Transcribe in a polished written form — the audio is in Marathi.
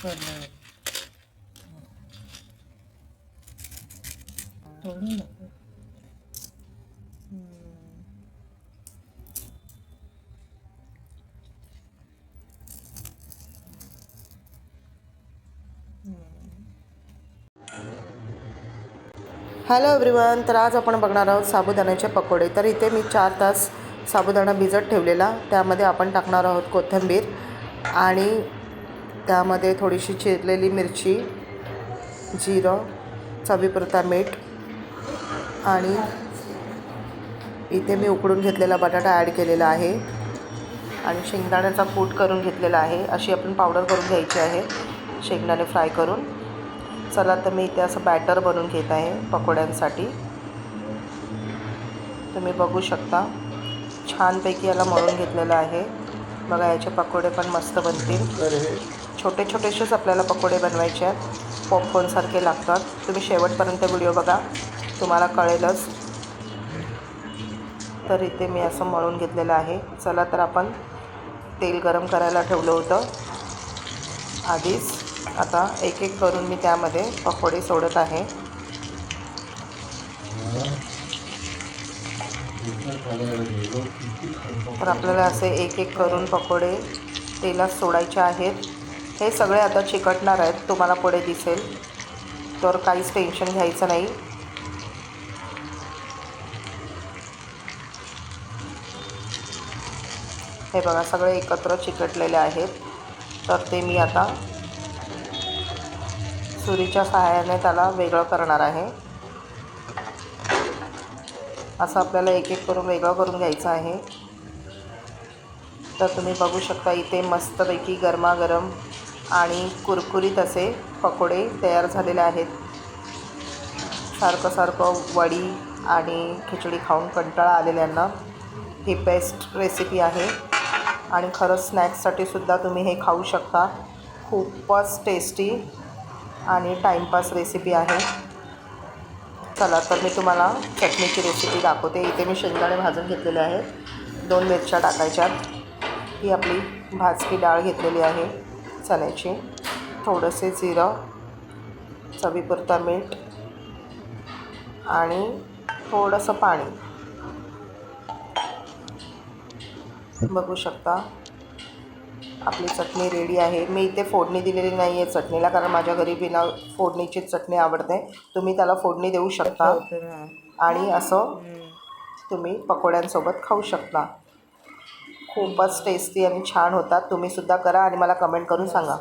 करणार थोडं नको. हॅलो एव्हरीवन, तर आज आपण बघणार आहोत साबुदाण्याचे पकोडे. तर इथे मी 4 तास साबुदाणा भिजत ठेवलेला. त्यामध्ये आपण टाकणार आहोत कोथिंबीर आणि त्यामध्ये थोडीशी चिरलेली मिरची, जिरं, चवीपुरता मीठ आणि इथे मी उकडून घेतलेला बटाटा ॲड केलेला आहे आणि शेंगदाण्याचा कूट करून घेतलेला आहे. अशी आपण पावडर करून घ्यायची आहे शेंगदाणे फ्राय करून. चला तर मी इथे असं बॅटर बनवून घेत आहे पकोड्यांसाठी. तुम्ही बघू शकता छानपैकी याला मळून घेतलेलं आहे. बघा याचे पकोडे पण मस्त बनतील. छोटे छोटेसेच आपल्याला पकोडे बनवायचे आहेत, पॉपकॉर्नसारखे लागतात. तुम्ही शेवटपर्यंत व्हिडिओ बघा, तुम्हाला कळेलच. तर इथे मी असं मळून घेतलेलं आहे. चला तर आपण तेल गरम करायला ठेवलं होतं आधीच. आता एक एक करून मी त्यामध्ये पकोडे सोडत आहे. तर आपल्याला असे एक एक करून पकोडे तेलात सोडायचे आहेत. हे सगळे आता चिकटणार आहेत, तुम्हाला पुढे दिसेल. तर काहीच टेन्शन घ्यायचं नाही. हे बघा सगळे एकत्र चिकटलेले आहेत. तर ते मी आता सुरीच्या सहाय्याने त्याला वेगळं करणार आहे. असं आपल्याला एक एक करून वेगळं करून घ्यायचं आहे. तर तुम्ही बघू शकता इथे मस्तपैकी गरमागरम आणि कुरकुरीत असे पकोडे तयार झालेले आहेत. सारखं वडी आणि खिचडी खाऊन कंटाळा आलेल्यांना ही बेस्ट रेसिपी आहे आणि खरंच स्नॅक्ससाठी सुद्धा तुम्ही हे खाऊ शकता. खूपच टेस्टी आणि टाईमपास रेसिपी आहे. चला तर मी तुम्हाला चटणीची रेसिपी दाखवते. इथे मी शेंगदाणे भाजून घेतलेले आहेत. 2 मिरच्या टाकायच्यात. ही आपली भाजकी डाळ घेतलेली आहे चण्याची, थोडेसे जिरं, चवीपुरता मीठ आणि थोडंसं पाणी. बघू शकता आपली चटणी रेडी आहे. मी इथे फोडणी दिलेली नाही आहे चटणीला, कारण माझ्या घरी बिना फोडणीची चटणी आवडते. तुम्ही त्याला फोडणी देऊ शकता आणि असं तुम्ही पकोड्यांसोबत खाऊ शकता. खूपच टेस्टी आणि छान होतात. तुम्हीसुद्धा करा आणि मला कमेंट करून सांगा.